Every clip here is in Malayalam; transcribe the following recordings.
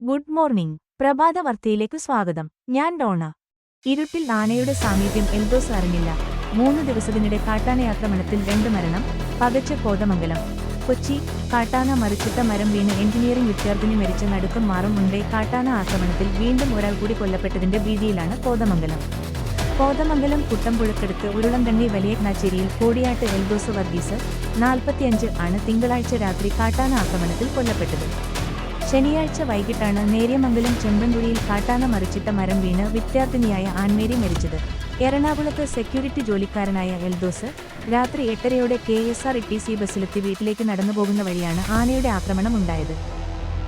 Good morning. പ്രഭാത വാർത്തയിലേക്ക് സ്വാഗതം. ഞാൻ ഡോണ. ഇരുട്ടിൽ ആനയുടെ സാമീപ്യം എൽദോസ് അറിഞ്ഞില്ല. 3 ദിവസത്തിനിടെ കാട്ടാനയാക്രമണത്തിൽ 2 മരണം. പകച്ച് കോതമംഗലം. കൊച്ചി. കാട്ടാന മറിച്ചിട്ട മരം വീണ് എഞ്ചിനീയറിംഗ് വിദ്യാർത്ഥിനി മരിച്ച നടുക്കം മാറും മുൻപേ കാട്ടാന ആക്രമണത്തിൽ വീണ്ടും ഒരാൾ കൂടി കൊല്ലപ്പെട്ടതിന്റെ ഭീതിയിലാണ് കോതമംഗലം. കോതമംഗലം കുട്ടമ്പുഴക്കടുത്ത് ഉരുളംകണ്ണി വലിയനാച്ചേരിയിൽ കോടിയാട്ട് എൽദോസ് വർഗീസ്, 45 ആണ് തിങ്കളാഴ്ച രാത്രി കാട്ടാന ആക്രമണത്തിൽ കൊല്ലപ്പെട്ടത്. ശനിയാഴ്ച വൈകിട്ടാണ് നേര്യമംഗലം ചെമ്പൻകുഴിയിൽ കാട്ടാന മറിച്ചിട്ട മരം വീണ് വിദ്യാർത്ഥിനിയായ ആൻമേരി മരിച്ചത്. എറണാകുളത്ത് സെക്യൂരിറ്റി ജോലിക്കാരനായ എൽദോസ് രാത്രി 8:30-ഓടെ KSRTC ബസ്സിലെത്തി വീട്ടിലേക്ക് നടന്നുപോകുന്ന വഴിയാണ് ആനയുടെ ആക്രമണം ഉണ്ടായത്.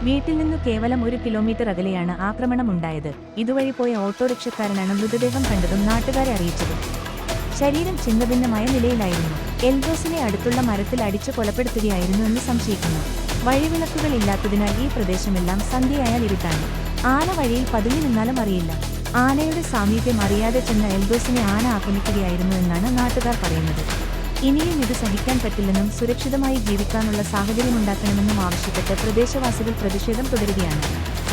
വീട്ടിൽ നിന്നു കേവലം 1 കിലോമീറ്റർ അകലെയാണ് ആക്രമണം ഉണ്ടായത്. ഇതുവഴി പോയ ഓട്ടോറിക്ഷക്കാരനാണ് മൃതദേഹം കണ്ടതും നാട്ടുകാരെ അറിയിച്ചത്. ശരീരം ഛിന്നഭിന്നമായ നിലയിലായിരുന്നു. എൽദോസിനെ അടുത്തുള്ള മരത്തിൽ അടിച്ചു കൊലപ്പെടുത്തുകയായിരുന്നു എന്ന് സംശയിക്കുന്നു. വഴിവിളക്കുകൾ ഇല്ലാത്തതിനാൽ ഈ പ്രദേശമെല്ലാം സന്ധ്യയായാൽ ഇരുട്ടാണ്. ആന വഴിയിൽ പതുങ്ങി നിന്നാലും അറിയില്ല. ആനയുടെ സാമീപ്യം അറിയാതെ ചെന്ന എൽദോസിനെ ആന ആക്രമിക്കുകയായിരുന്നു എന്നാണ് നാട്ടുകാർ പറയുന്നത്. ഇനിയും ഇത് സഹിക്കാൻ പറ്റില്ലെന്നും സുരക്ഷിതമായി ജീവിക്കാനുള്ള സാഹചര്യമുണ്ടാക്കണമെന്നും ആവശ്യപ്പെട്ട് പ്രദേശവാസികൾ പ്രതിഷേധം തുടരുകയാണ്.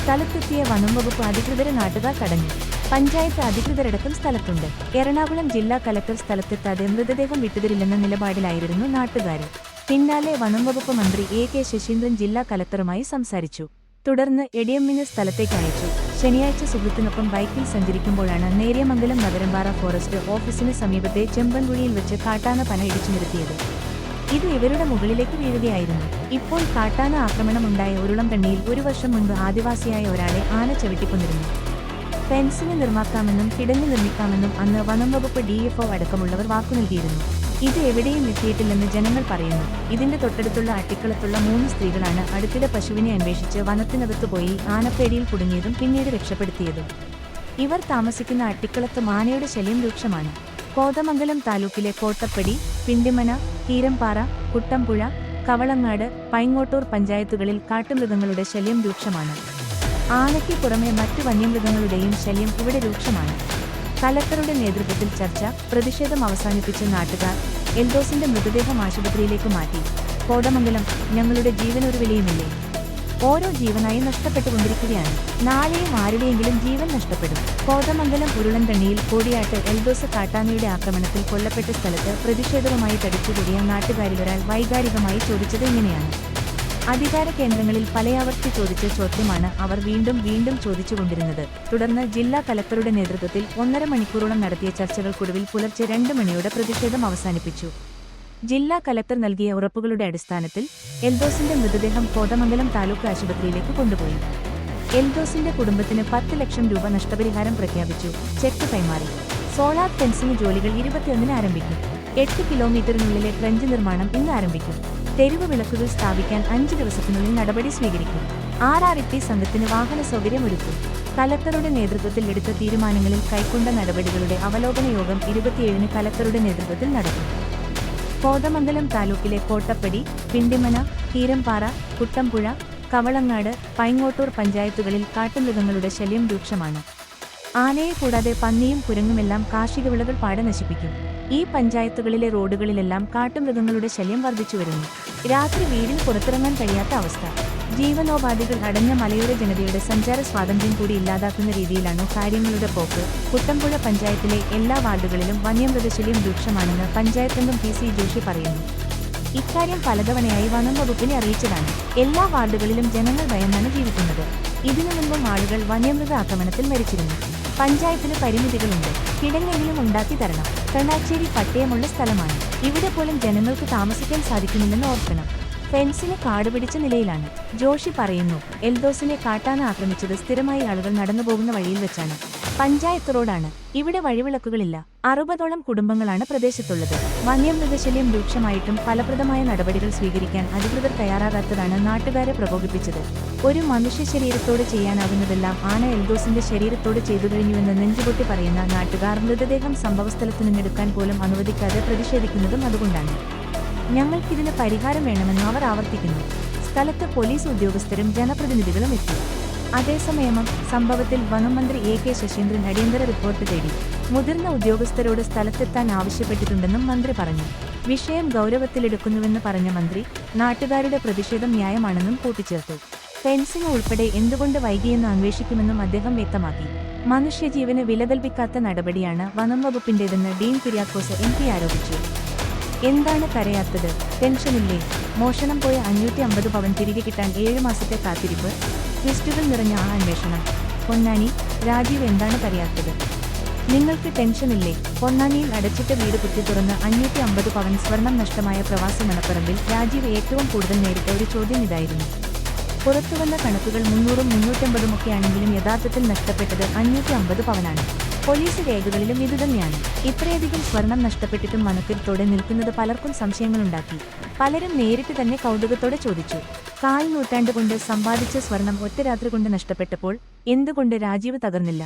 സ്ഥലത്തെത്തിയ വനംവകുപ്പ് അധികൃതരെ നാട്ടുകാർ തടഞ്ഞു. പഞ്ചായത്ത് അധികൃതരടക്കം സ്ഥലത്തുണ്ട്. എറണാകുളം ജില്ലാ കലക്ടർ സ്ഥലത്തെത്താതെ മൃതദേഹം വിട്ടുതരില്ലെന്ന നിലപാടിലായിരുന്നു നാട്ടുകാർ. പിന്നാലെ വനംവകുപ്പ് മന്ത്രി AK ശശീന്ദ്രൻ ജില്ലാ കലക്ടറുമായി സംസാരിച്ചു. തുടർന്ന് എഡിഎമ്മിനെ സ്ഥലത്തേക്ക് അയച്ചു. ശനിയാഴ്ച സുഹൃത്തിനൊപ്പം ബൈക്കിൽ സഞ്ചരിക്കുമ്പോഴാണ് നേര്യമംഗലം നഗരംപാറ ഫോറസ്റ്റ് ഓഫീസിന് സമീപത്തെ ചെമ്പൻകുഴിയിൽ വെച്ച് കാട്ടാന പന ഇടിച്ചു നിർത്തിയത്. ഇത് ഇവരുടെ മുകളിലേക്ക് വീഴുകയായിരുന്നു. ഇപ്പോൾ കാട്ടാന ആക്രമണം ഉണ്ടായ ഉരുളംകണ്ണിയിൽ 1 വർഷം മുൻപ് ആദിവാസിയായ ഒരാളെ ആന ചവിട്ടിക്കൊന്നിരുന്നു. ഫെൻസിന് നിർമ്മാക്കാമെന്നും കിടങ്ങ് നിർമ്മിക്കാമെന്നും അന്ന് വനംവകുപ്പ് DFO അടക്കമുള്ളവർ വാക്കു നൽകിയിരുന്നു. ഇത് എവിടെയും എത്തിയിട്ടില്ലെന്ന് ജനങ്ങൾ പറയുന്നു. ഇതിന്റെ തൊട്ടടുത്തുള്ള അട്ടിക്കളത്തുള്ള 3 സ്ത്രീകളാണ് അടുത്തിടെ പശുവിനെ അന്വേഷിച്ച് വനത്തിനകത്തു പോയി ആനപ്പേടിയിൽ കുടുങ്ങിയതും പിന്നീട് രക്ഷപ്പെടുത്തിയതും. ഇവർ താമസിക്കുന്ന അട്ടിക്കളത്ത് ആനയുടെ ശല്യം രൂക്ഷമാണ്. കോതമംഗലം താലൂക്കിലെ കോട്ടപ്പടി, പിണ്ടിമന, തീരംപാറ, കുട്ടമ്പുഴ, കവളങ്ങാട്, പൈങ്ങോട്ടൂർ പഞ്ചായത്തുകളിൽ കാട്ടുമൃഗങ്ങളുടെ ശല്യം രൂക്ഷമാണ്. ആനയ്ക്ക് പുറമെ മറ്റു വന്യമൃഗങ്ങളുടെയും ശല്യം ഇവിടെ രൂക്ഷമാണ്. കലക്ടറുടെ നേതൃത്വത്തിൽ ചർച്ച, പ്രതിഷേധം അവസാനിപ്പിച്ച നാട്ടുകാർ എൽദോസിന്റെ മൃതദേഹം ആശുപത്രിയിലേക്ക് മാറ്റി. കോതമംഗലം, ഞങ്ങളുടെ ജീവനൊരു വിലയുമില്ലേ? ഓരോ ജീവനായി നഷ്ടപ്പെട്ടുകൊണ്ടിരിക്കുകയാണ്. നാളെയും ആരുടെയെങ്കിലും ജീവൻ നഷ്ടപ്പെടും. കോതമംഗലം ഉരുളൻകണ്ണിയിൽ കോടിയാട്ട് എൽദോസ് കാട്ടാനയുടെ ആക്രമണത്തിൽ കൊല്ലപ്പെട്ട സ്ഥലത്ത് പ്രതിഷേധവുമായി തടിച്ചുകൂടിയ നാട്ടുകാരിലൊരാൾ വൈകാരികമായി ചോദിച്ചത് ഇങ്ങനെയാണ്. അധികാര കേന്ദ്രങ്ങളിൽ പലയാവർത്തി ചോദിച്ച ചോദ്യമാണ് അവർ വീണ്ടും ചോദിച്ചുകൊണ്ടിരുന്നത്. തുടർന്ന് ജില്ലാ കലക്ടറുടെ നേതൃത്വത്തിൽ 1.5 മണിക്കൂറോളം നടത്തിയ ചർച്ചകൾക്കൊടുവിൽ പുലർച്ചെ 2 മണിയോടെ പ്രതിഷേധം അവസാനിപ്പിച്ചു. ജില്ലാ കലക്ടർ നൽകിയ ഉറപ്പുകളുടെ അടിസ്ഥാനത്തിൽ എൽദോസിന്റെ മൃതദേഹം കോതമംഗലം താലൂക്ക് ആശുപത്രിയിലേക്ക് കൊണ്ടുപോയി. എൽദോസിന്റെ കുടുംബത്തിന് 10 ലക്ഷം രൂപ നഷ്ടപരിഹാരം പ്രഖ്യാപിച്ചു. ചെക്ക് കൈമാറി. സോളാർ ഫെൻസിംഗ് ജോലികൾ 21-ന് ആരംഭിക്കും. 8 കിലോമീറ്ററിനുള്ളിലെ ട്രെഞ്ച് നിർമ്മാണം ഇന്ന് ആരംഭിക്കും. തെരുവ് വിളക്കുകൾ സ്ഥാപിക്കാൻ 5 ദിവസത്തിനുള്ളിൽ നടപടി സ്വീകരിക്കും. RRT സംഘത്തിന് വാഹന സൗകര്യം ഒരുക്കും. കലക്ടറുടെ നേതൃത്വത്തിൽ എടുത്ത തീരുമാനങ്ങളിൽ കൈക്കൊണ്ട നടപടികളുടെ അവലോകന യോഗം 27-ന് കലക്ടറുടെ നേതൃത്വത്തിൽ നടക്കും. കോതമംഗലം താലൂക്കിലെ കോട്ടപ്പടി, പിണ്ടിമന, തീരംപാറ, കുട്ടമ്പുഴ, കവളങ്ങാട്, പൈങ്ങോട്ടൂർ പഞ്ചായത്തുകളിൽ കാട്ടുമൃഗങ്ങളുടെ ശല്യം രൂക്ഷമാണ്. ആനയെ കൂടാതെ പന്നിയും കുരങ്ങുമെല്ലാം കാർഷിക വിളകൾ പാടെ നശിപ്പിക്കും. ഈ പഞ്ചായത്തുകളിലെ റോഡുകളിലെല്ലാം കാട്ടുമൃഗങ്ങളുടെ ശല്യം വർദ്ധിച്ചുവരുന്നു. രാത്രി വീടിന് പുറത്തിറങ്ങാൻ കഴിയാത്ത അവസ്ഥ. ജീവനോപാധികൾ അടഞ്ഞ മലയോര ജനതയുടെ സഞ്ചാര സ്വാതന്ത്ര്യം കൂടി ഇല്ലാതാക്കുന്ന രീതിയിലാണു കാര്യങ്ങളുടെ പോക്ക്. കുട്ടമ്പുഴ പഞ്ചായത്തിലെ എല്ലാ വാർഡുകളിലും വന്യമൃഗശല്യം രൂക്ഷമാണെന്ന് പഞ്ചായത്തംഗം PC ജോഷി പറയുന്നു. ഇക്കാര്യം പലതവണയായി വനം വകുപ്പിനെ അറിയിച്ചതാണ്. എല്ലാ വാർഡുകളിലും ജനങ്ങൾ ഭയന്നാണ് ജീവിക്കുന്നത്. ഇതിനു മുൻപും ആളുകൾ വന്യമൃഗ ആക്രമണത്തിൽ മരിച്ചിരുന്നു. പഞ്ചായത്തിന് പരിമിതികളുണ്ട്. കിടങ്ങെങ്കിലും ഉണ്ടാക്കി തരണം. കണ്ണാച്ചേരി പട്ടയമുള്ള സ്ഥലമാണ്. ഇവിടെ പോലും ജനങ്ങൾക്ക് താമസിക്കാൻ സാധിക്കുന്നില്ലെന്ന് ഓർക്കണം. ഫെൻസിന് കാടുപിടിച്ച നിലയിലാണ്. ജോഷി പറയുന്നു. എൽദോസിനെ കാട്ടാന ആക്രമിച്ചത് സ്ഥിരമായി ആളുകൾ നടന്നുപോകുന്ന വഴിയിൽ വെച്ചാണ്. പഞ്ചായത്ത് റോഡാണ്. ഇവിടെ വഴിവിളക്കുകളില്ല. 60ഓളം കുടുംബങ്ങളാണ് പ്രദേശത്തുള്ളത്. വന്യമൃഗശല്യം രൂക്ഷമായിട്ടും ഫലപ്രദമായ നടപടികൾ സ്വീകരിക്കാൻ അധികൃതർ തയ്യാറാകാത്തതാണ് നാട്ടുകാരെ പ്രകോപിപ്പിച്ചത്. ഒരു മനുഷ്യ ശരീരത്തോട് ചെയ്യാനാകുന്നതെല്ലാം ആന എൽദോസിന്റെ ശരീരത്തോട് ചെയ്തു കഴിഞ്ഞുവെന്ന് നെഞ്ചുപൊട്ടി പറയുന്ന നാട്ടുകാർ മൃതദേഹം സംഭവസ്ഥലത്തു നിന്നെടുക്കാൻ പോലും അനുവദിക്കാതെ പ്രതിഷേധിക്കുന്നതും അതുകൊണ്ടാണ്. ഞങ്ങൾക്കിതിന് പരിഹാരം വേണമെന്ന് അവർ ആവർത്തിക്കുന്നു. സ്ഥലത്ത് പോലീസ് ഉദ്യോഗസ്ഥരും ജനപ്രതിനിധികളും എത്തി. അതേസമയം സംഭവത്തിൽ വനംമന്ത്രി AK ശശീന്ദ്രൻ അടിയന്തര റിപ്പോർട്ട് തേടി. മുതിർന്ന ഉദ്യോഗസ്ഥരോട് സ്ഥലത്തെത്താൻ ആവശ്യപ്പെട്ടിട്ടുണ്ടെന്നും മന്ത്രി പറഞ്ഞു. വിഷയം ഗൗരവത്തിലെടുക്കുന്നുവെന്ന് പറഞ്ഞ മന്ത്രി നാട്ടുകാരുടെ പ്രതിഷേധം ന്യായമാണെന്നും കൂട്ടിച്ചേർത്തു. ഫെൻസിംഗ് ഉൾപ്പെടെ എന്തുകൊണ്ട് വൈകിയെന്ന് അന്വേഷിക്കുമെന്നും അദ്ദേഹം വ്യക്തമാക്കി. മനുഷ്യജീവന് വില കൽപ്പിക്കാത്ത നടപടിയാണ് വനം വകുപ്പിന്റേതെന്ന് ഡീൻ കുര്യാക്കോസ് MP ആരോപിച്ചു. എന്താണ് കരയാത്തത്? ടെൻഷനില്ലേ? മോഷണം പോയ 550 പവൻ തിരികെ കിട്ടാൻ 7 മാസത്തെ കാത്തിരിപ്പ്, ട്വിസ്റ്റുകൾ നിറഞ്ഞ ആ അന്വേഷണം. പൊന്നാനി, രാജീവ് എന്താണ് കരയാത്തത്? നിങ്ങൾക്ക് ടെൻഷനില്ലേ? പൊന്നാനിയിൽ അടച്ചിട്ട വീട് കുത്തി തുറന്ന് 550 പവൻ സ്വർണം നഷ്ടമായ പ്രവാസി മണപ്പറമ്പിൽ രാജീവ് ഏറ്റവും കൂടുതൽ നേരിട്ട ഒരു ചോദ്യം ഇതായിരുന്നു. പുറത്തുവന്ന കണക്കുകൾ 300ഉം 350ഉം ഒക്കെയാണെങ്കിലും യഥാർത്ഥത്തിൽ നഷ്ടപ്പെട്ടത് 550 പവനാണ്. പോലീസ് രേഖകളിലും ഇതുതന്നെയാണ്. ഇത്രയധികം സ്വർണം നഷ്ടപ്പെട്ടിട്ടും മനക്കരുത്തോടെ നിൽക്കുന്നത് പലർക്കും സംശയങ്ങളുണ്ടാക്കി. പലരും നേരിട്ട് തന്നെ കൗതുകത്തോടെ ചോദിച്ചു, 4 നൂറ്റാണ്ട് കൊണ്ട് സമ്പാദിച്ച സ്വർണം ഒറ്റ രാത്രി കൊണ്ട് നഷ്ടപ്പെട്ടപ്പോൾ എന്തുകൊണ്ട് രാജീവ് തകർന്നില്ല?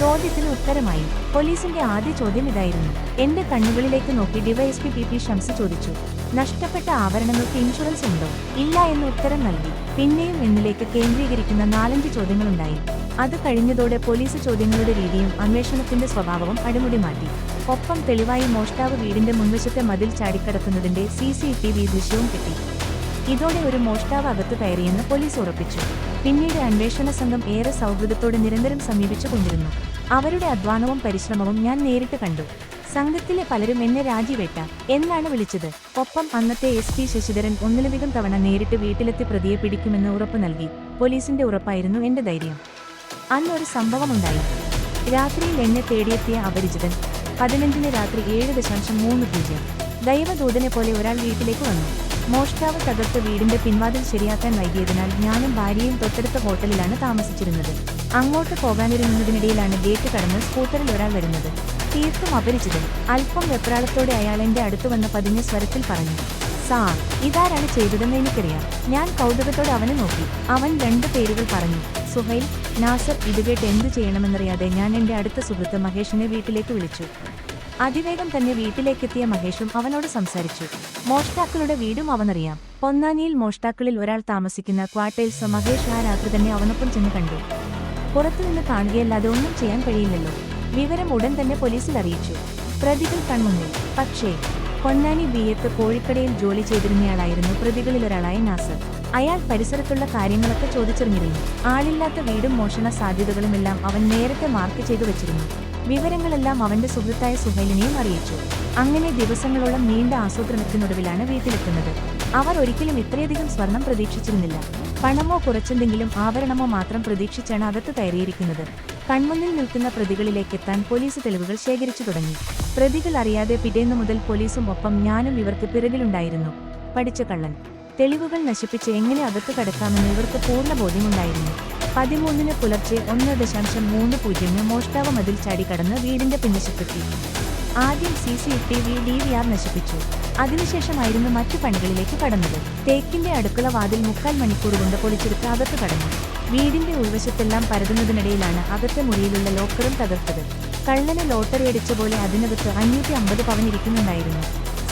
ചോദ്യത്തിന് ഉത്തരമായി. പോലീസിന്റെ ആദ്യ ചോദ്യം ഇതായിരുന്നു. എന്റെ കണ്ണുകളിലേക്ക് നോക്കി DYSP PP ഷംസ് ചോദിച്ചു, നഷ്ടപ്പെട്ട ആഭരണങ്ങൾക്ക് ഇൻഷുറൻസ് ഉണ്ടോ? ഇല്ല എന്ന് ഉത്തരം നൽകി. പിന്നെയും എന്നിലേക്ക് കേന്ദ്രീകരിക്കുന്ന 4-5 ചോദ്യങ്ങളുണ്ടായി. അത് കഴിഞ്ഞതോടെ പോലീസ് ചോദ്യങ്ങളുടെ രീതിയും അന്വേഷണത്തിന്റെ സ്വഭാവവും അടിമുടി മാറ്റി. ഒപ്പം തെളിവായി മോഷ്ടാവ് വീടിന്റെ മുൻവശത്തെ മതിൽ ചാടിക്കടക്കുന്നതിന്റെ CCTV ദൃശ്യവും കിട്ടി. ഇതോടെ ഒരു മോഷ്ടാവ് അകത്ത് കയറിയെന്ന് പോലീസ് ഉറപ്പിച്ചു. പിന്നീട് അന്വേഷണ സംഘം ഏറെ സൗഹൃദത്തോടെ നിരന്തരം സമീപിച്ചുകൊണ്ടിരുന്നു. അവരുടെ അധ്വാനവും പരിശ്രമവും ഞാൻ നേരിട്ട് കണ്ടു. സംഘത്തിലെ പലരും എന്നെ രാജിവേട്ട എന്നാണ് വിളിച്ചത്. ഒപ്പം അന്നത്തെ SP ശശിധരൻ ഒന്നിലധികം തവണ നേരിട്ട് വീട്ടിലെത്തി പ്രതിയെ പിടിക്കുമെന്ന് ഉറപ്പ് നൽകി. പോലീസിന്റെ ഉറപ്പായിരുന്നു എന്റെ ധൈര്യം. അന്നൊരു സംഭവമുണ്ടായി. രാത്രിയിൽ എന്നെ തേടിയെത്തിയ അപരിചിതൻ. 15-ന് രാത്രി 7:30. ദൈവദൂതനെ പോലെ ഒരാൾ വീട്ടിലേക്ക് വന്നു. മോഷ്ടാവ് തകർത്ത വീടിന്റെ പിൻവാതിൽ ശരിയാക്കാൻ വൈകിയതിനാൽ ഞാനും ഭാര്യയും തൊട്ടടുത്ത ഹോട്ടലിലാണ് താമസിച്ചിരുന്നത്. അങ്ങോട്ട് പോകാനിരുന്നതിനിടയിലാണ് ഗേറ്റ് കടന്ന് സ്കൂട്ടറിൽ ഒരാൾ വരുന്നത്. തീർത്തും അപരിചിതൻ. അല്പം വെപ്രാളത്തോടെ അയാൾ എന്റെ അടുത്തു വന്ന പതിഞ്ഞ സ്വരത്തിൽ പറഞ്ഞു, സാർ, ഇതാരാണ് ചെയ്തതെന്ന് എനിക്കറിയാം. ഞാൻ കൗതുകത്തോടെ അവനെ നോക്കി. അവൻ 2 പേരുകൾ പറഞ്ഞു, സുഹൈൽ, നാസർ. ഇത് കേട്ട് എന്തു ചെയ്യണമെന്നറിയാതെ ഞാൻ എന്റെ അടുത്ത സുഹൃത്ത് മഹേഷിനെ വീട്ടിലേക്ക് വിളിച്ചു. അതിവേഗം തന്നെ വീട്ടിലേക്കെത്തിയ മഹേഷും അവനോട് സംസാരിച്ചു. മോഷ്ടാക്കളുടെ വീടും അവനറിയാം. പൊന്നാനിയിൽ മോഷ്ടാക്കളിൽ ഒരാൾ താമസിക്കുന്ന ക്വാർട്ടേഴ്സ് മഹേഷ് ആ രാത്രി തന്നെ അവനൊപ്പം ചെന്ന് കണ്ടു. പുറത്തുനിന്ന് കാണുകയല്ലാതെ ഒന്നും ചെയ്യാൻ കഴിയില്ലല്ലോ. വിവരം ഉടൻ തന്നെ പോലീസിൽ അറിയിച്ചു. പ്രതികൾ കൺമുന്നിൽ. പക്ഷേ പൊന്നാനി BF കോഴിക്കടയിൽ ജോലി ചെയ്തിരുന്നയാളായിരുന്നു പ്രതികളിലൊരാളായ നാസർ. അയാൾ പരിസരത്തുള്ള കാര്യങ്ങളൊക്കെ ചോദിച്ചറിഞ്ഞിരുന്നു. ആളില്ലാത്ത വീടും മോഷണ സാധ്യതകളുമെല്ലാം അവൻ നേരത്തെ മാർക്ക് ചെയ്തു വെച്ചിരുന്നു. വിവരങ്ങളെല്ലാം അവന്റെ സുഹൃത്തായ സുഹൈലിനെയും അറിയിച്ചു. അങ്ങനെ ദിവസങ്ങളോളം നീണ്ട ആസൂത്രണത്തിനൊടുവിലാണ് വീട്ടിലെത്തുന്നത്. അവർ ഒരിക്കലും ഇത്രയധികം സ്വർണം പ്രതീക്ഷിച്ചിരുന്നില്ല. പണമോ കുറച്ചെന്തെങ്കിലും ആഭരണമോ മാത്രം പ്രതീക്ഷിച്ചാണ് അകത്ത് കയറിയിരിക്കുന്നത്. കൺമുന്നിൽ നിൽക്കുന്ന പ്രതികളിലേക്കെത്താൻ പോലീസ് തെളിവുകൾ ശേഖരിച്ചു തുടങ്ങി. പ്രതികൾ അറിയാതെ പിറ്റേന്നു മുതൽ പോലീസും ഒപ്പം ഞാനും ഇവർക്ക് പിറകിലുണ്ടായിരുന്നു. പഠിച്ച കള്ളൻ. തെളിവുകൾ നശിപ്പിച്ച് എങ്ങനെ അകത്ത് കടക്കാമെന്ന് ഇവർക്ക് പൂർണ്ണ ബോധ്യമുണ്ടായിരുന്നു. 13-ന് പുലർച്ചെ 1:30 മോഷ്ടാവ് മതിൽ ചാടിക്കടന്ന് വീടിന്റെ പിൻവശത്തെത്തി. ആദ്യം CCTV DVR നശിപ്പിച്ചു. അതിനുശേഷമായിരുന്നു മറ്റു പണികളിലേക്ക് കടന്നത്. തേക്കിന്റെ അടുക്കള വാതിൽ 3/4 മണിക്കൂർ കൊണ്ട് പൊളിച്ചെടുത്ത് അകത്ത് കടന്നു. വീടിന്റെ ഉൾവശത്തെല്ലാം പരതുന്നതിനിടയിലാണ് അകത്തെ മുറിയിലുള്ള ലോക്കറും തകർത്തത്. കള്ളന് ലോട്ടറി അടിച്ച പോലെ അതിനകത്ത് 550 പവൻ ഇരിക്കുന്നുണ്ടായിരുന്നു.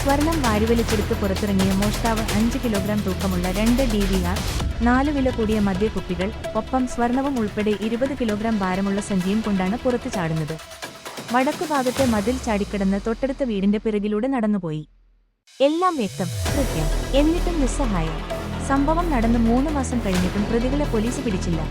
സ്വർണം വാരിവലിച്ചെടുത്ത് പുറത്തിറങ്ങിയ മോഷ്ടാവ് 5 കിലോഗ്രാം തൂക്കമുള്ള 2 DVR, 4 വില കൂടിയ മദ്യക്കുപ്പികൾ, ഒപ്പം സ്വർണവും ഉൾപ്പെടെ 20 കിലോഗ്രാം ഭാരമുള്ള സഞ്ചിയും കൊണ്ടാണ് പുറത്തു ചാടുന്നത്. വടക്കുഭാഗത്തെ മതിൽ ചാടിക്കടന്ന് തൊട്ടടുത്ത വീടിന്റെ പിറകിലൂടെ നടന്നുപോയി. എല്ലാം വ്യക്തം, കൃത്യം. എന്നിട്ടും നിസ്സഹായം. സംഭവം നടന്ന് 3 മാസം കഴിഞ്ഞിട്ടും പ്രതികളെ പോലീസ് പിടിച്ചില്ല.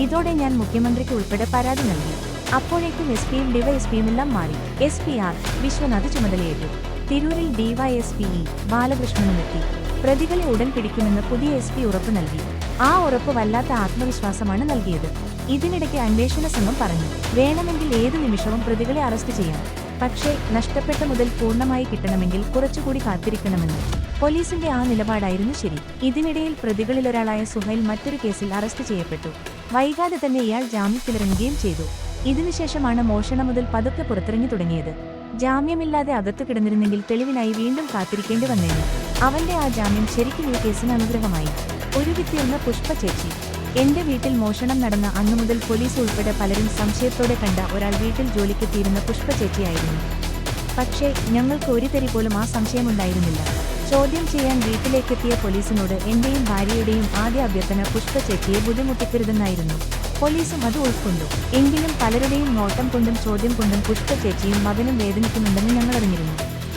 ഇതോടെ ഞാൻ മുഖ്യമന്ത്രിക്ക് ഉൾപ്പെടെ പരാതി നൽകി. അപ്പോഴേക്കും SPയും DYSPയും എല്ലാം മാറി. SPR വിശ്വനാഥ് ചുമതലയേറ്റു. തിരൂരിൽ DYSPE ബാലകൃഷ്ണനുമെത്തി. പ്രതികളെ ഉടൻ പിടിക്കുമെന്ന് പുതിയ SP ഉറപ്പ് നൽകി. ആ ഉറപ്പ് വല്ലാത്ത ആത്മവിശ്വാസമാണ് നൽകിയത്. ഇതിനിടയ്ക്ക് അന്വേഷണ സംഘം പറഞ്ഞു, വേണമെങ്കിൽ ഏതു നിമിഷവും പ്രതികളെ അറസ്റ്റ് ചെയ്യാം. പക്ഷേ നഷ്ടപ്പെട്ട മുതൽ പൂർണ്ണമായി കിട്ടണമെങ്കിൽ കുറച്ചുകൂടി കാത്തിരിക്കണമെന്ന്. പോലീസിന്റെ ആ നിലപാടായിരുന്നു ശരി. ഇതിനിടയിൽ പ്രതികളിലൊരാളായ സുഹൈൽ മറ്റൊരു കേസിൽ അറസ്റ്റ് ചെയ്യപ്പെട്ടു. വൈകാതെ തന്നെ ഇയാൾ ജാമ്യത്തിലിറങ്ങുകയും ചെയ്തു. ഇതിനുശേഷമാണ് മോഷണം മുതൽ പതുക്കെ പുറത്തിറങ്ങി തുടങ്ങിയത്. ജാമ്യമില്ലാതെ അകത്തു കിടന്നിരുന്നെങ്കിൽ തെളിവിനായി വീണ്ടും കാത്തിരിക്കേണ്ടി വന്നേനെ. അവന്റെ ആ ജാമ്യം ശരിക്കും ഈ കേസിന് അനുഗ്രഹമായി. ഒരുവിത്തിരുന്ന പുഷ്പ ചേച്ചി. എന്റെ വീട്ടിൽ മോഷണം നടന്ന അന്നു മുതൽ പോലീസ് ഉൾപ്പെടെ പലരും സംശയത്തോടെ കണ്ട ഒരാൾ വീട്ടിൽ ജോലിക്കെത്തിയിരുന്ന പുഷ്പ ചേച്ചിയായിരുന്നു. പക്ഷേ ഞങ്ങൾക്ക് ഒരു തരി പോലും ആ സംശയമുണ്ടായിരുന്നില്ല. ചോദ്യം ചെയ്യാൻ വീട്ടിലേക്കെത്തിയ പോലീസിനോട് എന്റെയും ഭാര്യയുടെയും ആദ്യ അഭ്യർത്ഥന പുഷ്പ ചേച്ചിയെ ബുദ്ധിമുട്ടിക്കരുതെന്നായിരുന്നു. പോലീസും അത് ഉൾക്കൊണ്ടു. എങ്കിലും പലരുടെയും നോട്ടം കൊണ്ടും ചോദ്യം കൊണ്ടും പുഷ്പ ചേച്ചിയും മകനും വേദനിക്കുന്നുണ്ടെന്ന് ഞങ്ങൾ അറിഞ്ഞിരുന്നു.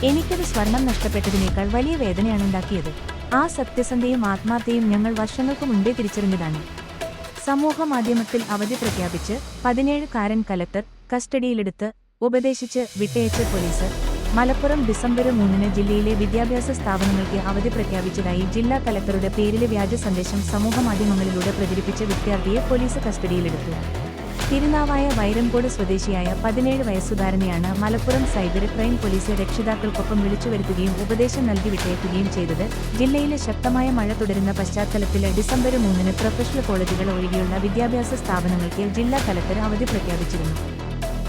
എനിക്കത് സ്വർണം നഷ്ടപ്പെട്ടതിനേക്കാൾ വലിയ വേദനയാണ് ഉണ്ടാക്കിയത്. ആ സത്യസന്ധയും ആത്മാർത്ഥയും ഞങ്ങൾ വർഷങ്ങൾക്ക് മുൻപേ തിരിച്ചറിഞ്ഞതാണ്. സമൂഹമാധ്യമത്തിൽ അവധി പ്രഖ്യാപിച്ച് 17-കാരൻ കലക്ടർ കസ്റ്റഡിയിലെടുത്ത് ഉപദേശിച്ച് വിട്ടയച്ച് പോലീസ്. മലപ്പുറം ഡിസംബർ 3 ജില്ലയിലെ വിദ്യാഭ്യാസ സ്ഥാപനങ്ങൾക്ക് അവധി പ്രഖ്യാപിച്ചതായി ജില്ലാ കലക്ടറുടെ പേരിലെ വ്യാജ സന്ദേശം സമൂഹമാധ്യമങ്ങളിലൂടെ പ്രചരിപ്പിച്ച വിദ്യാർത്ഥിയെ പോലീസ് കസ്റ്റഡിയിലെടുത്തു. തിരുനാവായ വൈരംകോട് സ്വദേശിയായ 17 വയസ്സുകാരനെയാണ് മലപ്പുറം സൈബർ ക്രൈം പോലീസ് രക്ഷിതാക്കൾക്കൊപ്പം വിളിച്ചുവരുത്തുകയും ഉപദേശം നൽകി വിട്ടയക്കുകയും ചെയ്തത്. ജില്ലയിലെ ശക്തമായ മഴ തുടരുന്ന പശ്ചാത്തലത്തിൽ ഡിസംബർ 3 പ്രൊഫഷണൽ കോളേജുകൾ ഒഴികെയുള്ള വിദ്യാഭ്യാസ സ്ഥാപനങ്ങൾക്ക് ജില്ലാ കലക്ടർ അവധി പ്രഖ്യാപിച്ചിരുന്നു.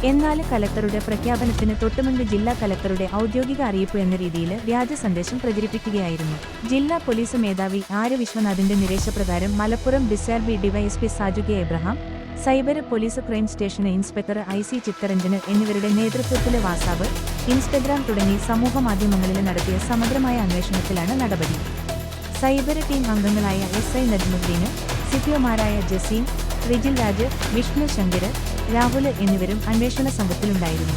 എന്നാൽ കലക്ടറുടെ പ്രഖ്യാപനത്തിന് തൊട്ടുമുൻപ് ജില്ലാ കലക്ടറുടെ ഔദ്യോഗിക അറിയിപ്പ് എന്ന രീതിയിൽ വ്യാജ സന്ദേശം പ്രചരിപ്പിക്കുകയായിരുന്നു. ജില്ലാ പോലീസ് മേധാവി ആര് വിശ്വനാഥിന്റെ നിർദ്ദേശപ്രകാരം Malappuram DCRB DySP Saju K Abraham, cyber police crime station inspector IC Chittaranjan എന്നിവരുടെ നേതൃത്വത്തിലെ വാട്സാപ്പ്, ഇൻസ്റ്റഗ്രാം തുടങ്ങി സമൂഹമാധ്യമങ്ങളിൽ നടത്തിയ സമഗ്രമായ അന്വേഷണത്തിലാണ് നടപടി. സൈബർ ടീം അംഗങ്ങളായ SI നജ്മുദ്ദീന്, CPOമാരായ ജസീം, റിജിൽ രാജ്, വിഷ്ണു ശങ്കര്, രാഹുൽ എന്നിവരും അന്വേഷണ സംഘത്തിലുണ്ടായിരുന്നു.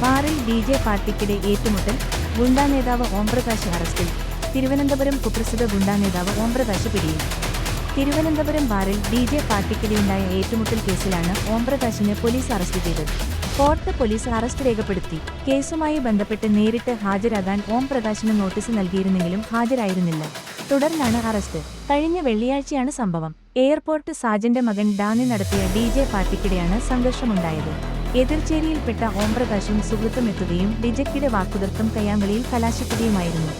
ബാറിൽ DJ പാർട്ടിക്കിടെ ഏറ്റുമുട്ടൽ, ഗുണ്ടാ നേതാവ് ഓംപ്രകാശ് അറസ്റ്റിൽ. തിരുവനന്തപുരം കുപ്രസിദ്ധ ഗുണ്ടാ നേതാവ് ഓംപ്രകാശ് പിടിയിൽ. തിരുവനന്തപുരം ബാറിൽ DJ പാർട്ടിക്കിടെയുണ്ടായ ഏറ്റുമുട്ടൽ കേസിലാണ് ഓംപ്രകാശിനെ പോലീസ് അറസ്റ്റ് ചെയ്തത്. ഫോർട്ട് പോലീസ് അറസ്റ്റ് രേഖപ്പെടുത്തി. കേസുമായി ബന്ധപ്പെട്ട് നേരിട്ട് ഹാജരാകാൻ ഓംപ്രകാശിന് നോട്ടീസ് നൽകിയിരുന്നെങ്കിലും ഹാജരായിരുന്നില്ല. തുടർന്നാണ് അറസ്റ്റ്. കഴിഞ്ഞ വെള്ളിയാഴ്ചയാണ് സംഭവം. എയർപോർട്ട് സാജന്റെ മകൻ ഡാനി നടത്തിയ DJ പാർട്ടിക്കിടെയാണ് സംഘർഷമുണ്ടായത്. എതിർചേരിയിൽപ്പെട്ട ഓംപ്രകാശും സുഹൃത്തും എത്തുകയും ഡിജയ്ക്കിടെ വാക്കുതർക്കം കയ്യാങ്കളിയിൽ കലാശിക്കുകയുമായിരുന്നു.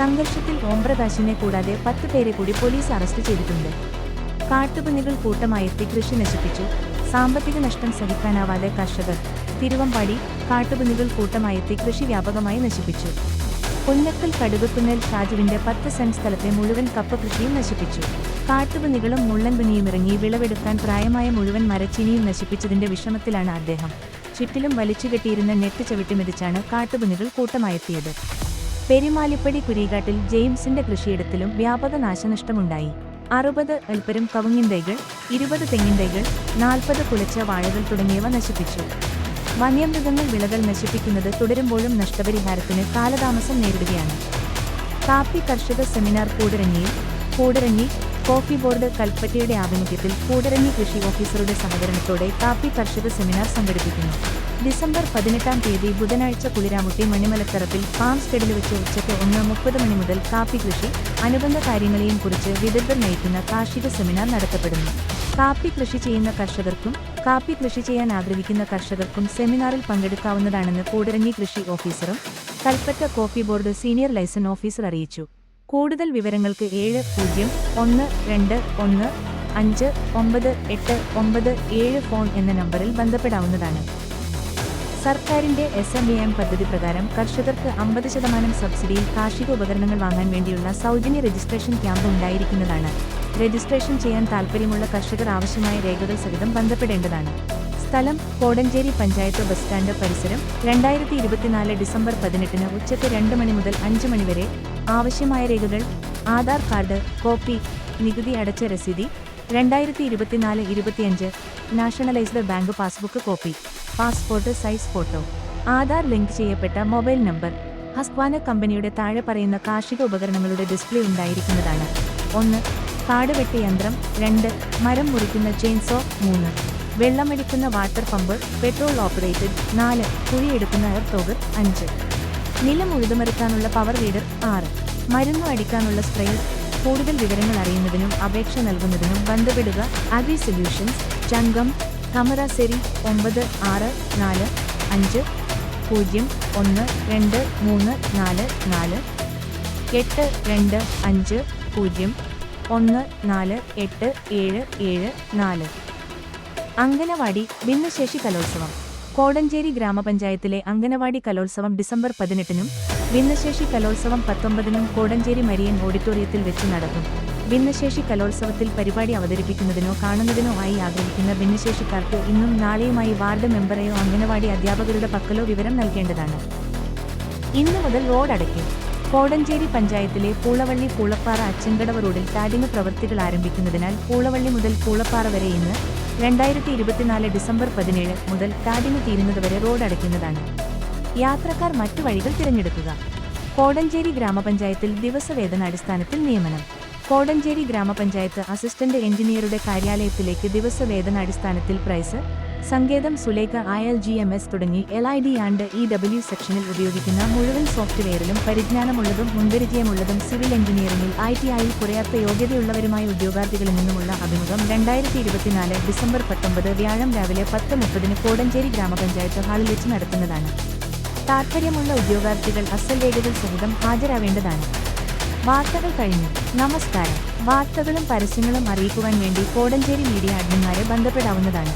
സംഘർഷത്തിൽ ഓംപ്രകാശിനെ കൂടാതെ 10 പേരെ കൂടി പോലീസ് അറസ്റ്റ് ചെയ്തിട്ടുണ്ട്. കാട്ടുപന്നികൾ കൂട്ടമായെത്തി കൃഷി നശിപ്പിച്ചു. സാമ്പത്തിക നഷ്ടം സഹിക്കാനാവാതെ കർഷകർ. തിരുവമ്പാടി കാട്ടുപന്നികൾ കൂട്ടമായെത്തി കൃഷി വ്യാപകമായി നശിപ്പിച്ചു. പുന്നക്കൽ കടുകക്കുന്നേൽ ഷാജുവിന്റെ 10 സെന്റ് സ്ഥലത്തെ മുഴുവൻ കപ്പ കൃഷിയും നശിപ്പിച്ചു. കാട്ടുപന്നികളും മുള്ളൻപന്നിയും ഇറങ്ങി വിളവെടുക്കാൻ പ്രായമായ മുഴുവൻ മരച്ചീനിയും നശിപ്പിച്ചതിന്റെ വിഷമത്തിലാണ് അദ്ദേഹം. ചുറ്റിലും വലിച്ചുകെട്ടിയിരുന്ന നെറ്റ് ചവിട്ടിമെതിച്ചാണ് കാട്ടുപന്നികൾ കൂട്ടമായെത്തിയത്. പെരിമാലിപ്പടി കുരീകാട്ടിൽ ജെയിംസിന്റെ കൃഷിയിടത്തിലും വ്യാപക നാശനഷ്ടമുണ്ടായി. 60 എൽപ്പരും കവുങ്ങിൻ തൈകൾ, 20 തെങ്ങിൻ തൈകൾ, 40 കുലച്ച വാഴകൾ തുടങ്ങിയവ നശിപ്പിച്ചു. വന്യമൃഗങ്ങൾ വിളകൾ നശിപ്പിക്കുന്നത് തുടരുമ്പോഴും നഷ്ടപരിഹാരത്തിന് കാലതാമസം നേരിടുകയാണ്. കാപ്പി കർഷക സെമിനാർ കൂടരഞ്ഞി കോഫി ബോർഡ് കൽപ്പറ്റയുടെ ആഭിമുഖ്യത്തിൽ കൂടരഞ്ഞി കൃഷി ഓഫീസറുടെ സഹകരണത്തോടെ കാപ്പി കർഷക സെമിനാർ സംഘടിപ്പിക്കുന്നു. ഡിസംബർ 18 ബുധനാഴ്ച കുളിരാമുട്ടി മണിമലത്തറപ്പിൽ ഫാം സ്റ്റഡിൽ വെച്ച് ഉച്ചയ്ക്ക് 1:30 മുതൽ കാപ്പി കൃഷി, അനുബന്ധ കാര്യങ്ങളെയും കുറിച്ച് വിദഗ്ധർ നയിക്കുന്ന കാർഷിക സെമിനാർ നടത്തപ്പെടുന്നു. കാപ്പി കൃഷി ചെയ്യുന്ന കർഷകർക്കും കാപ്പി കൃഷി ചെയ്യാൻ ആഗ്രഹിക്കുന്ന കർഷകർക്കും സെമിനാറിൽ പങ്കെടുക്കാവുന്നതാണെന്ന് കൂടരഞ്ഞി കൃഷി ഓഫീസറും Kalpetta coffee board senior liaison officer അറിയിച്ചു. കൂടുതൽ വിവരങ്ങൾക്ക് 7012159897 ഫോൺ എന്ന നമ്പറിൽ ബന്ധപ്പെടാവുന്നതാണ്. സർക്കാരിന്റെ SMEM പദ്ധതി പ്രകാരം കർഷകർക്ക് 50% സബ്സിഡിയിൽ കാർഷിക ഉപകരണങ്ങൾ വാങ്ങാൻ വേണ്ടിയുള്ള സൗജന്യ രജിസ്ട്രേഷൻ ക്യാമ്പ് ഉണ്ടായിരിക്കുന്നതാണ്. രജിസ്ട്രേഷൻ ചെയ്യാൻ താൽപ്പര്യമുള്ള കർഷകർ ആവശ്യമായ രേഖകൾ സഹിതം ബന്ധപ്പെടേണ്ടതാണ്. സ്ഥലം കോടഞ്ചേരി പഞ്ചായത്ത് ബസ് സ്റ്റാൻഡ് പരിസരം. 2024 ഡിസംബർ 18 ഉച്ചയ്ക്ക് 2 മണി മുതൽ 5 മണി വരെ. ആവശ്യമായ രേഖകൾ: ആധാർ കാർഡ് കോപ്പി, നികുതി അടച്ച രസീതി, 2024-25 nationalised bank passbook copy, passport size photo, Aadhaar link ചെയ്യപ്പെട്ട മൊബൈൽ നമ്പർ. ഹസ്ക്വാന കമ്പനിയുടെ താഴെ പറയുന്ന കാർഷിക ഉപകരണങ്ങളുടെ ഡിസ്പ്ലേ ഉണ്ടായിരിക്കുന്നതാണ്. 1. കാട് വെട്ട് യന്ത്രം. 2. മരം മുറിക്കുന്ന ചെയിൻസോ. 3. വെള്ളമടിക്കുന്ന വാട്ടർ പമ്പ് പെട്രോൾ ഓപ്പറേറ്റഡ്. 4. കുഴിയെടുക്കുന്ന എർത്ത് ഓഗർ. 5. നിലം ഉഴുതുമറിക്കാനുള്ള പവർ വീഡർ. 6. മരുന്ന് അടിക്കാനുള്ള സ്പ്രേയർ. കൂടുതൽ വിവരങ്ങൾ അറിയുന്നതിനും അപേക്ഷ നൽകുന്നതിനും ബന്ധപ്പെടുക. Agri solutions, Chungam, Thamarassery. 9452525874. അങ്കനവാടി ഭിന്നശേഷി കലോത്സവം. കോടഞ്ചേരി ഗ്രാമപഞ്ചായത്തിലെ അങ്കനവാടി കലോത്സവം ഡിസംബർ 18 ഭിന്നശേഷി കലോത്സവം 19 കോടഞ്ചേരി മരിയൻ ഓഡിറ്റോറിയത്തിൽ വെച്ച് നടക്കും. ഭിന്നശേഷി കലോത്സവത്തിൽ പരിപാടി അവതരിപ്പിക്കുന്നതിനോ കാണുന്നതിനോ ആയി ആഗ്രഹിക്കുന്ന ഭിന്നശേഷിക്കാർക്ക് ഇന്നും നാളെയുമായി വാർഡ് മെമ്പറെയോ അങ്കനവാടി അധ്യാപകരുടെ പക്കലോ വിവരം നൽകേണ്ടതാണ്. ഇന്നു മുതൽ റോഡ് അടയ്ക്കും. കോടഞ്ചേരി പഞ്ചായത്തിലെ പൂളവള്ളി പൂളപ്പാറ അച്ചൻകടവ് റോഡിൽ ടാഡിംഗ് പ്രവൃത്തികൾ ആരംഭിക്കുന്നതിനാൽ പൂളവള്ളി മുതൽ പൂളപ്പാറ വരെ ഇന്ന് 2024 ഡിസംബർ 17 മുതൽ ടാഡിംഗ് തീരുന്നതുവരെ റോഡ് അടയ്ക്കുന്നതാണ്. യാത്രക്കാർ മറ്റു വഴികൾ തിരഞ്ഞെടുക്കുക. കോടഞ്ചേരി ഗ്രാമപഞ്ചായത്തിൽ ദിവസവേതന അടിസ്ഥാനത്തിൽ നിയമനം. കോടഞ്ചേരി ഗ്രാമപഞ്ചായത്ത് അസിസ്റ്റന്റ് എഞ്ചിനീയറുടെ കാര്യാലയത്തിലേക്ക് ദിവസവേതനാടിസ്ഥാനത്തിൽ പ്രൈസ് സങ്കേതം സുലേഖ ILGMS തുടങ്ങി LID ആൻഡ് EW സെക്ഷനിൽ ഉപയോഗിക്കുന്ന മുഴുവൻ സോഫ്റ്റ്വെയറിലും പരിജ്ഞാനമുള്ളതും മുൻപരിചയമുള്ളതും സിവിൽ എഞ്ചിനീയറിംഗിൽ ITIയിൽ കുറയാത്ത യോഗ്യതയുള്ളവരുമായ ഉദ്യോഗാർത്ഥികളിൽ നിന്നുമുള്ള അഭിമുഖം 2024 ഡിസംബർ 19 വ്യാഴം രാവിലെ 10:30 കോടഞ്ചേരി ഗ്രാമപഞ്ചായത്ത് ഹാളിൽ വെച്ച് നടത്തുന്നതാണ്. താൽപ്പര്യമുള്ള ഉദ്യോഗാർത്ഥികൾ അസൽ രേഖകൾ സഹിതം ഹാജരാവേണ്ടതാണ്. വാർത്തകൾ കഴിഞ്ഞു. നമസ്കാരം. വാർത്തകളും പരസ്യങ്ങളും അറിയിക്കുവാൻ വേണ്ടി കോടഞ്ചേരി മീഡിയ അഡ്മിന്മാരെ ബന്ധപ്പെടാവുന്നതാണ്.